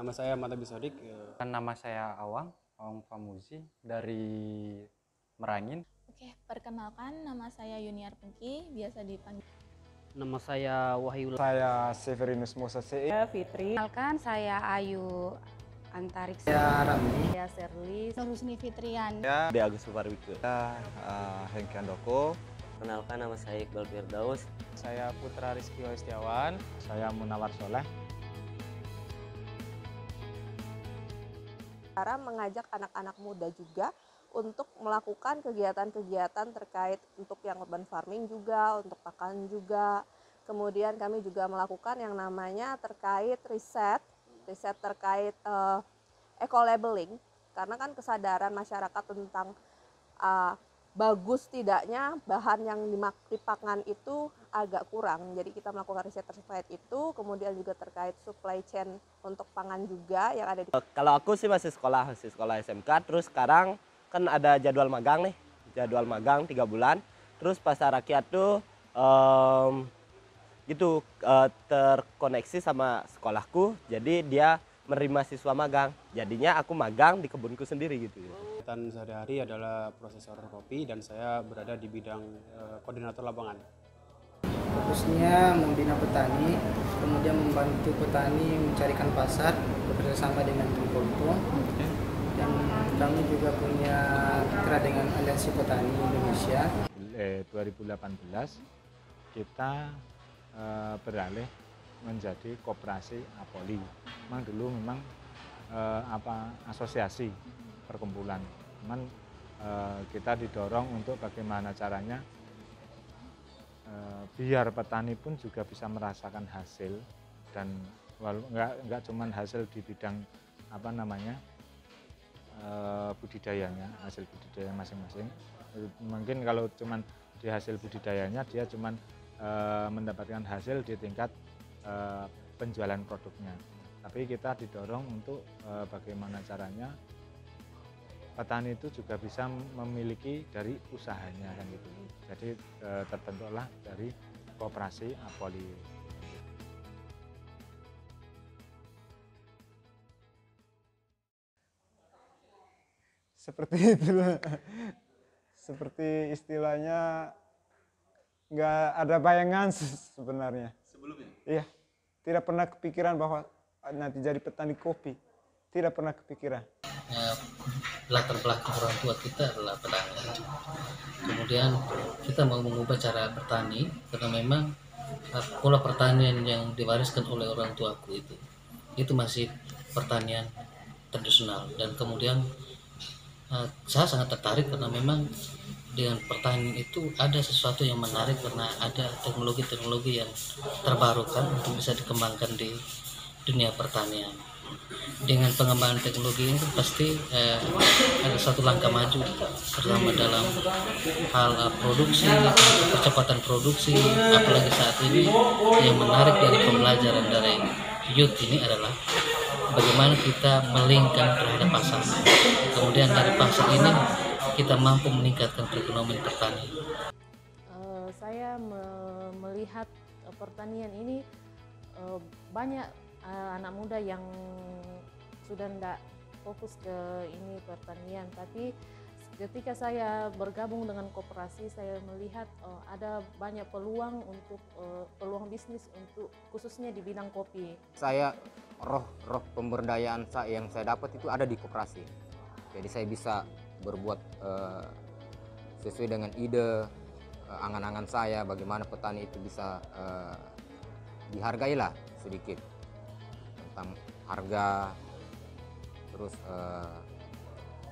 Nama saya Mata Bisodik. Nama saya Awang Famuzi dari Merangin. Oke, perkenalkan nama saya Yuniar Pengki, biasa dipanggil. Nama saya Wahyu. Saya Severinus Musa. Saya Fitri. Kenalkan saya Ayu Antarik. Saya Rami. Saya Serli. Nurhusni Fitrian. Saya Agus Suparwike. Hengki Andoko. Kenalkan nama saya Iqbal Firdaus. Saya Putra Rizky Wastiawan. Saya Munawar Soleh. Cara mengajak anak-anak muda juga untuk melakukan kegiatan-kegiatan terkait untuk yang urban farming juga, untuk pakan juga. Kemudian kami juga melakukan yang namanya terkait riset terkait eco-labeling, karena kan kesadaran masyarakat tentang bagus tidaknya bahan yang dipakan itu agak kurang. Jadi kita melakukan riset terkait itu, kemudian juga terkait supply chain untuk pangan juga yang ada di. Kalau aku sih masih sekolah SMK, terus sekarang kan ada jadwal magang nih, 3 bulan. Terus pasar rakyat tuh terkoneksi sama sekolahku, jadi dia menerima siswa magang. Jadinya aku magang di kebunku sendiri gitu. Kegiatan sehari-hari adalah prosesor kopi dan saya berada di bidang koordinator lapangan. Fokusnya membina petani, kemudian membantu petani mencarikan pasar bekerjasama dengan Tempo. Dan kami juga punya mitra dengan Aliansi Petani Indonesia. 2018 kita beralih menjadi koperasi Apoli. Memang dulu asosiasi perkumpulan. Cuman kita didorong untuk bagaimana caranya biar petani pun juga bisa merasakan hasil, dan nggak cuma hasil di bidang budidayanya, hasil budidaya masing-masing. Mungkin kalau cuma di hasil budidayanya dia cuma mendapatkan hasil di tingkat penjualan produknya, tapi kita didorong untuk bagaimana caranya petani itu juga bisa memiliki dari usahanya kan gitu. Jadi terbentuklah dari koperasi Apoli. Seperti itulah. Seperti istilahnya nggak ada bayangan sebenarnya. Sebelumnya? Iya, tidak pernah kepikiran bahwa nanti jadi petani kopi. Tidak pernah kepikiran. Latar belakang orang tua kita adalah petani. Kemudian kita mau mengubah cara bertani karena memang pola pertanian yang diwariskan oleh orang tuaku itu masih pertanian tradisional. Dan kemudian saya sangat tertarik karena memang dengan pertanian itu ada sesuatu yang menarik karena ada teknologi-teknologi yang terbarukan untuk bisa dikembangkan di dunia pertanian. Dengan pengembangan teknologi ini pasti ada satu langkah maju, terutama dalam hal produksi, percepatan produksi. Apalagi saat ini yang menarik dari pembelajaran dari youth ini adalah bagaimana kita melingkar terhadap pasar. Kemudian dari pasar ini kita mampu meningkatkan perekonomian petani. Saya melihat pertanian ini banyak anak muda yang sudah tidak fokus ke ini pertanian, tapi ketika saya bergabung dengan koperasi, saya melihat ada banyak peluang untuk peluang bisnis untuk khususnya di bidang kopi. Saya roh pemberdayaan yang saya dapat itu ada di koperasi. Jadi saya bisa berbuat sesuai dengan ide angan-angan saya, bagaimana petani itu bisa dihargailah sedikit tentang harga, terus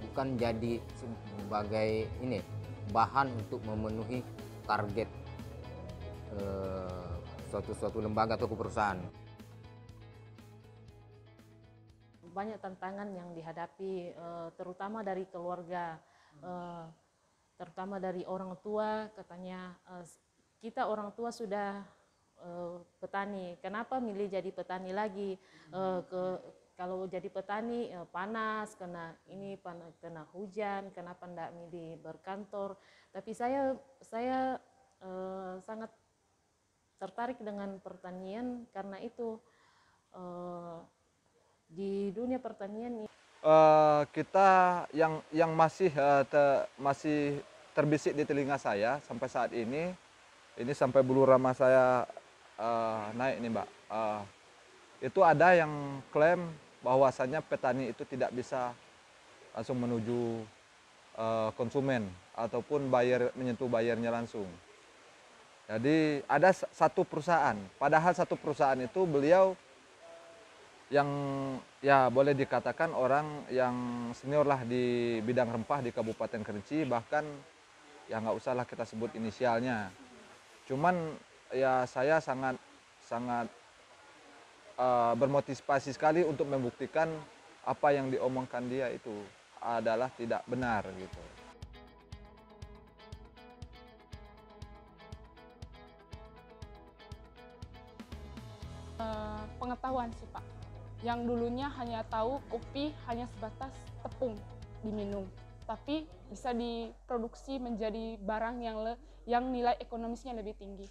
bukan jadi sebagai bahan untuk memenuhi target suatu lembaga atau perusahaan. Banyak tantangan yang dihadapi, terutama dari keluarga, terutama dari orang tua. Katanya kita orang tua sudah petani, kenapa milih jadi petani lagi? Kalau jadi petani panas, kena hujan, kenapa enggak milih berkantor? Tapi saya sangat tertarik dengan pertanian karena itu Di dunia pertanian Kita yang masih masih terbisik di telinga saya sampai saat ini sampai bulu rama saya naik nih Mbak. Itu ada yang klaim bahwasannya petani itu tidak bisa langsung menuju konsumen ataupun menyentuh bayarnya langsung. Jadi ada satu perusahaan, padahal satu perusahaan itu beliau yang ya boleh dikatakan orang yang senior lah di bidang rempah di Kabupaten Kerinci, bahkan ya nggak usahlah kita sebut inisialnya. Cuman ya saya sangat bermotivasi sekali untuk membuktikan apa yang diomongkan dia itu adalah tidak benar gitu. Pengetahuan sih Pak, yang dulunya hanya tahu kopi hanya sebatas tepung diminum, tapi bisa diproduksi menjadi barang yang nilai ekonomisnya lebih tinggi.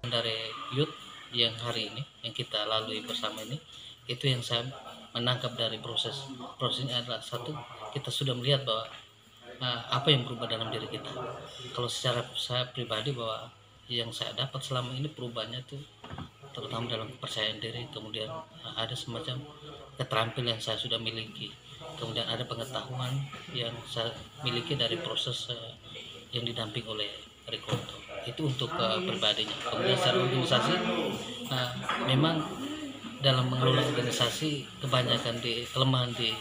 Dari youth yang hari ini yang kita lalui bersama ini, itu yang saya menangkap dari prosesnya adalah satu, kita sudah melihat bahwa apa yang berubah dalam diri kita. Kalau secara saya pribadi bahwa yang saya dapat selama ini perubahannya itu terutama dalam kepercayaan diri, kemudian ada semacam keterampilan yang saya sudah miliki, kemudian ada pengetahuan yang saya miliki dari proses yang didamping oleh Rikolto. Itu untuk pribadinya. Kemudian secara organisasi, memang dalam mengelola organisasi kebanyakan kelemahan di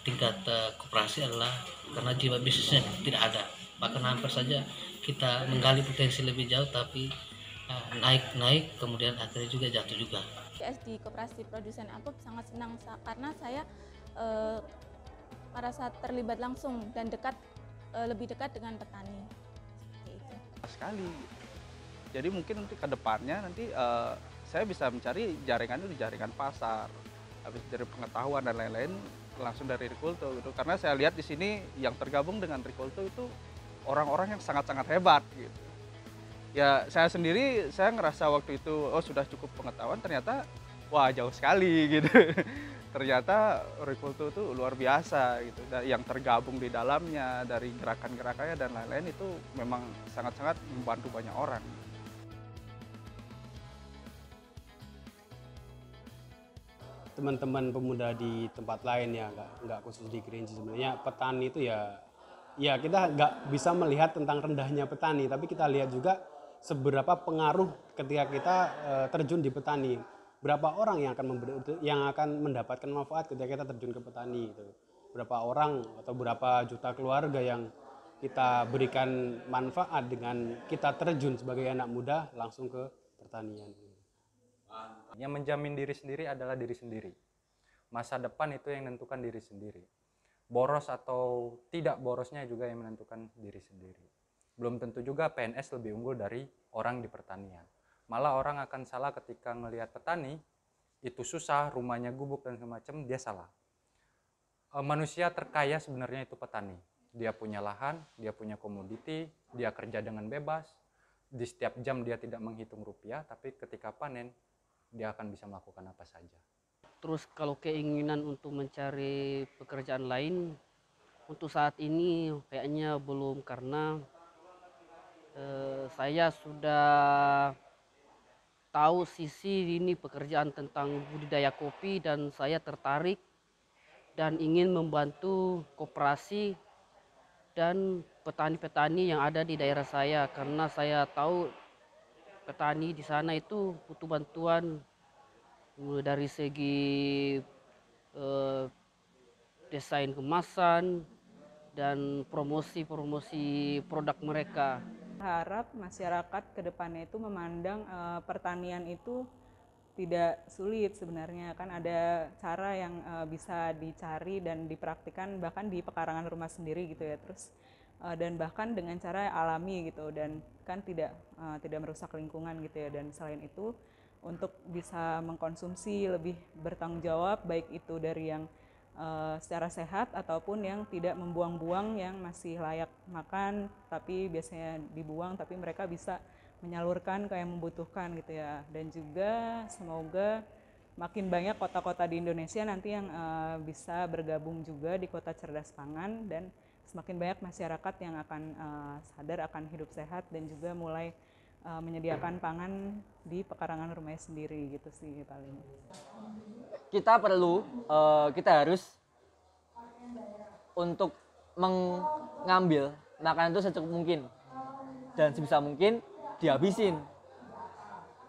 tingkat koperasi adalah karena jiwa bisnisnya tidak ada. Bahkan hampir saja kita menggali potensi lebih jauh tapi naik kemudian akhirnya juga jatuh juga. di Koperasi Produsen Apuk sangat senang karena saya pada saat terlibat langsung dan lebih dekat dengan petani. Seperti itu. Sekali. Jadi mungkin nanti ke depannya saya bisa mencari jaringan itu di jaringan pasar, habis dari pengetahuan dan lain-lain langsung dari Rikolto gitu. Karena saya lihat di sini yang tergabung dengan Rikolto itu orang-orang yang sangat-sangat hebat gitu. Ya saya sendiri saya ngerasa waktu itu sudah cukup pengetahuan, ternyata wah jauh sekali gitu. Ternyata Rikolto itu luar biasa gitu. Yang tergabung di dalamnya dari gerakan-gerakannya dan lain-lain itu memang sangat-sangat membantu banyak orang. Teman-teman pemuda di tempat lain ya, nggak khusus di Kerinci sebenarnya petani itu ya kita nggak bisa melihat tentang rendahnya petani, tapi kita lihat juga seberapa pengaruh ketika kita terjun di petani. Berapa orang yang akan mendapatkan manfaat ketika kita terjun ke petani itu. Berapa orang atau berapa juta keluarga yang kita berikan manfaat dengan kita terjun sebagai anak muda langsung ke pertanian. Yang menjamin diri sendiri adalah diri sendiri. Masa depan itu yang menentukan diri sendiri. Boros atau tidak borosnya juga yang menentukan diri sendiri. Belum tentu juga PNS lebih unggul dari orang di pertanian. Malah orang akan salah ketika melihat petani, itu susah, rumahnya gubuk dan semacam, dia salah. Manusia terkaya sebenarnya itu petani. Dia punya lahan, dia punya komoditi, dia kerja dengan bebas. Di setiap jam dia tidak menghitung rupiah, tapi ketika panen, dia akan bisa melakukan apa saja. Terus kalau keinginan untuk mencari pekerjaan lain, untuk saat ini kayaknya belum, karena saya sudah tahu sisi ini pekerjaan tentang budidaya kopi dan saya tertarik dan ingin membantu koperasi dan petani-petani yang ada di daerah saya, karena saya tahu petani di sana itu butuh bantuan dari segi desain kemasan dan promosi produk mereka. Harap masyarakat ke depannya itu memandang pertanian itu tidak sulit sebenarnya, kan ada cara yang bisa dicari dan dipraktikkan bahkan di pekarangan rumah sendiri gitu ya, terus dan bahkan dengan cara alami gitu, dan kan tidak merusak lingkungan gitu ya. Dan selain itu untuk bisa mengkonsumsi lebih bertanggung jawab, baik itu dari yang secara sehat ataupun yang tidak membuang-buang, yang masih layak makan tapi biasanya dibuang, tapi mereka bisa menyalurkan ke yang membutuhkan gitu ya. Dan juga semoga makin banyak kota-kota di Indonesia nanti yang bisa bergabung juga di Kota Cerdas Pangan, dan semakin banyak masyarakat yang akan sadar akan hidup sehat dan juga mulai menyediakan pangan di pekarangan rumahnya sendiri gitu sih paling. Kita harus untuk mengambil makanan itu secukup mungkin dan sebisa mungkin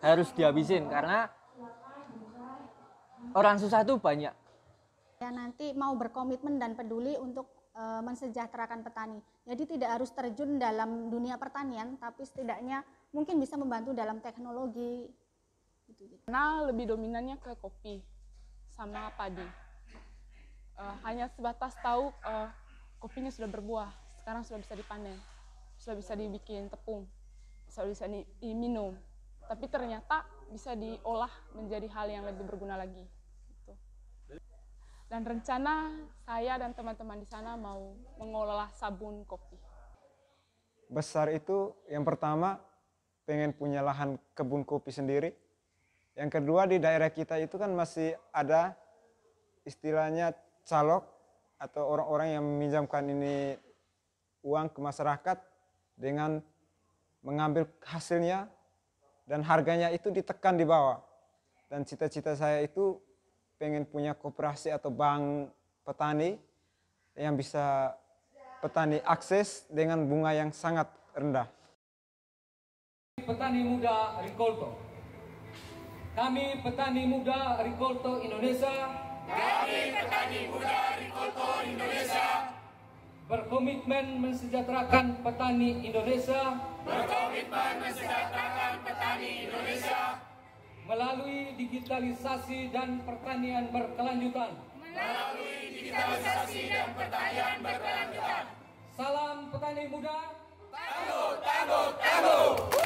harus dihabisin karena orang susah itu banyak. Ya, nanti mau berkomitmen dan peduli untuk mensejahterakan petani. Jadi tidak harus terjun dalam dunia pertanian, tapi setidaknya mungkin bisa membantu dalam teknologi. Karena lebih dominannya ke kopi sama padi. Hanya sebatas tahu kopinya sudah berbuah, sekarang sudah bisa dipanen, sudah bisa dibikin tepung, sudah bisa diminum. Tapi ternyata bisa diolah menjadi hal yang lebih berguna lagi. Gitu. Dan rencana saya dan teman-teman di sana mau mengolah sabun kopi. Besar itu yang pertama pengen punya lahan kebun kopi sendiri. Yang kedua di daerah kita itu kan masih ada istilahnya calok atau orang-orang yang meminjamkan ini uang ke masyarakat dengan mengambil hasilnya dan harganya itu ditekan di bawah. Dan cita-cita saya itu pengen punya koperasi atau bank petani yang bisa petani akses dengan bunga yang sangat rendah. Petani Muda Rikolto. Kami Petani Muda Rikolto Indonesia. Berkomitmen mensejahterakan petani Indonesia. Melalui digitalisasi dan pertanian berkelanjutan. Salam petani muda. Tangguh, tangguh, tangguh.